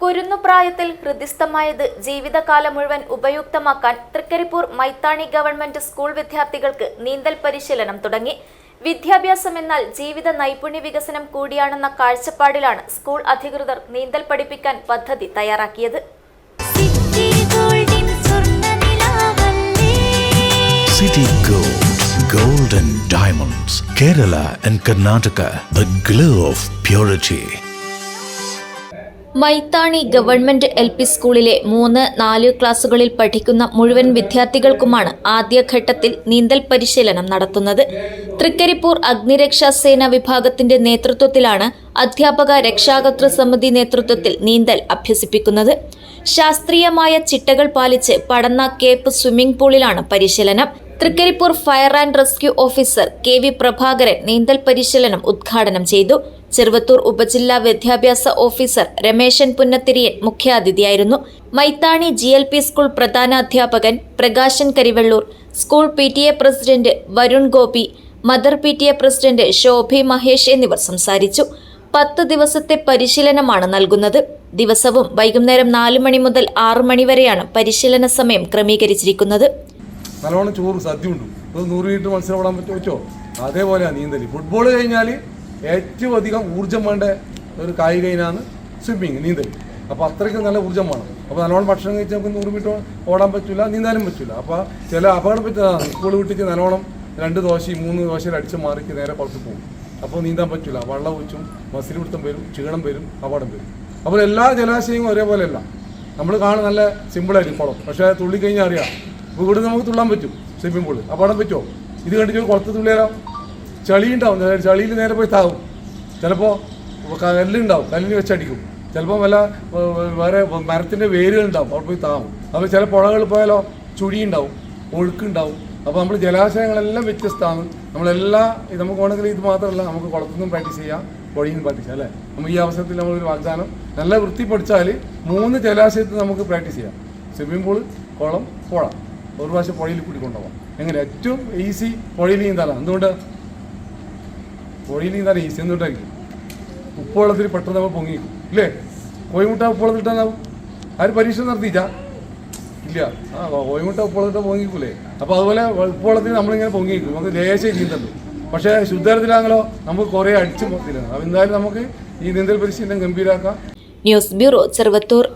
കുരുന്നുപ്രായത്തിൽ ഹൃദിസ്ഥമായത് ജീവിതകാലം മുഴുവൻ ഉപയുക്തമാക്കാൻ Trikaripur Maithani government school വിദ്യാർത്ഥികൾക്ക് നീന്തൽ പരിശീലനം തുടങ്ങി. വിദ്യാഭ്യാസം എന്നാൽ ജീവിത നൈപുണ്യ വികസനം കൂടിയാണെന്ന കാഴ്ചപ്പാടിലാണ് സ്കൂൾ അധികൃതർ നീന്തൽ പഠിപ്പിക്കാൻ പദ്ധതി തയ്യാറാക്കിയത്. City Gold, Gold and Diamonds, Kerala and Karnataka, the glow of purity. Maithani government LP സ്കൂളിലെ 3-4 ക്ലാസുകളിൽ പഠിക്കുന്ന മുഴുവൻ വിദ്യാർത്ഥികൾക്കുമാണ് ആദ്യഘട്ടത്തിൽ നീന്തൽ പരിശീലനം നടത്തുന്നത്. തൃക്കരിപ്പൂർ അഗ്നിരക്ഷാ സേന വിഭാഗത്തിന്റെ നേതൃത്വത്തിലാണ് അധ്യാപക രക്ഷാകർതൃ സമിതി നേതൃത്വത്തിൽ നീന്തൽ അഭ്യസിപ്പിക്കുന്നത്. ശാസ്ത്രീയമായ ചിട്ടകൾ പാലിച്ച് പടന്ന കേപ്പ് സ്വിമ്മിംഗ് പൂളിലാണ് പരിശീലനം. Trikaripur fire and rescue officer KV Prabhakaran നീന്തൽ പരിശീലനം ഉദ്ഘാടനം ചെയ്തു. ചെറുവത്തൂർ ഉപജില്ലാ വിദ്യാഭ്യാസ ഓഫീസർ രമേശൻ പുന്നത്തിരിയൻ മുഖ്യാതിഥിയായിരുന്നു. മൈത്താണി GLP സ്കൂൾ പ്രധാനാധ്യാപകൻ Prakashan Karivellur, school PTA president Varun Gopi, mother PTA president Shobhi Mahesh എന്നിവർ സംസാരിച്ചു. 10 ദിവസത്തെ പരിശീലനമാണ് നൽകുന്നത്. ദിവസവും വൈകുന്നേരം 4 മണി മുതൽ 6 മണി വരെയാണ് പരിശീലന സമയം ക്രമീകരിച്ചിരിക്കുന്നത്. നല്ലോണം ചോറ് സദ്യ ഉണ്ട്. 100 മീറ്റർ മത്സരം ഓടാൻ പറ്റുമോ? അതേപോലെയാണ് നീന്തൽ. ഫുട്ബോൾ കഴിഞ്ഞാൽ ഏറ്റവും അധികം ഊർജ്ജം വേണ്ട ഒരു കായിക ഇനമാണ് സ്വിമ്മിങ്, നീന്തൽ. അപ്പോൾ അത്രയ്ക്ക് നല്ല ഊർജ്ജം വേണം. അപ്പോൾ നല്ലോണം ഭക്ഷണം കഴിച്ചാൽ നമുക്ക് 100 മീറ്റർ ഓടാൻ പറ്റില്ല, നീന്താനും പറ്റില്ല. അപ്പോൾ ചില അപകടം പറ്റുന്നതാണ്. സ്കൂൾ വിട്ടിട്ട് നല്ലോണം 2 ദോശയും 3 ദോശയിൽ അടിച്ച് മാറിക്ക് നേരെ പുറത്ത് പോകും. അപ്പോൾ നീന്താൻ പറ്റില്ല. വെള്ളം ഒഴിച്ചും മസിൽ പിടുത്തം വരും, ക്ഷീണം വരും, അപകടം വരും. അപ്പോൾ എല്ലാ ജലാശയവും ഒരേപോലെയല്ല. നമ്മൾ കാണാൻ നല്ല സിമ്പിളായിരിക്കും കുളം, പക്ഷേ തുള്ളി കഴിഞ്ഞാൽ അറിയാം. ഇപ്പോൾ ഇവിടെ നമുക്ക് തുള്ളാൻ പറ്റും സ്വിമ്മിംഗ് പൂള്. അപകടം പറ്റുമോ? ഇത് കണ്ടിട്ട് കുളത്ത് തുള്ളിയാലോ ചളി ഉണ്ടാവും. ചളിയിൽ നേരെ പോയി താവും. ചിലപ്പോൾ കല്ലുണ്ടാവും, കല്ലിന് വെച്ചടിക്കും. ചിലപ്പോൾ വേറെ മരത്തിൻ്റെ വേരുകളുണ്ടാവും, അവിടെ പോയി താവും. അപ്പോൾ ചില പുഴകളിൽ പോയാലോ ചുഴിയുണ്ടാവും, ഒഴുക്കുണ്ടാവും. അപ്പോൾ നമ്മൾ ജലാശയങ്ങളെല്ലാം വ്യത്യസ്തമാണ്. നമുക്ക് വേണമെങ്കിൽ ഇത് മാത്രമല്ല, നമുക്ക് കുളത്തിൽ നിന്നും പ്രാക്ടീസ് ചെയ്യാം, പുഴയിൽ നിന്നും പ്രാക്ടീസ് ചെയ്യാം, അല്ലേ? നമ്മൾ ഈ അവസരത്തിൽ നമ്മളൊരു വാഗ്ദാനം, നല്ല വൃത്തി പഠിച്ചാൽ 3 ജലാശയത്തിൽ നമുക്ക് പ്രാക്ടീസ് ചെയ്യാം. സ്വിമ്മിംഗ് പൂള്, കുളം, പുഴ. ഒരു പ്രാവശ്യം പുഴയിൽ കൂടി കൊണ്ടുപോകാം. എങ്ങനെ? ഏറ്റവും ഈസി പുഴയിൽ നീന്താനാണ്. എന്തുകൊണ്ട്? പുഴയിൽ നീന്താൻ ഈസി എന്തുകൊണ്ടായിരിക്കും? ഉപ്പുവെള്ളത്തിൽ പെട്ടെന്ന് നമ്മൾ പൊങ്ങിക്കും, ഇല്ലേ? കോഴിമുട്ട ഉപ്പുവെള്ളത്തിട്ടാനാവും. ആരും പരീക്ഷ നടത്തിയില്ല? ഇല്ല. കോഴിമുട്ട ഉപ്പുവെള്ളത്തിട്ട് പൊങ്ങിക്കൂലേ? അപ്പോൾ അതുപോലെ ഉപ്പുവെള്ളത്തിൽ നമ്മളിങ്ങനെ പൊങ്ങിക്കും, നമുക്ക് ലേശം നീന്തല്ലോ. പക്ഷേ ശുദ്ധജലത്തിലാണെങ്കിലോ നമുക്ക് കുറേ അടിച്ചു മൊത്തത്തിലാണ്. അപ്പോൾ എന്തായാലും നമുക്ക് ഈ നീന്തൽ പരിശീലനം ഗംഭീരമാക്കാം. News bureau, Cheruvathur.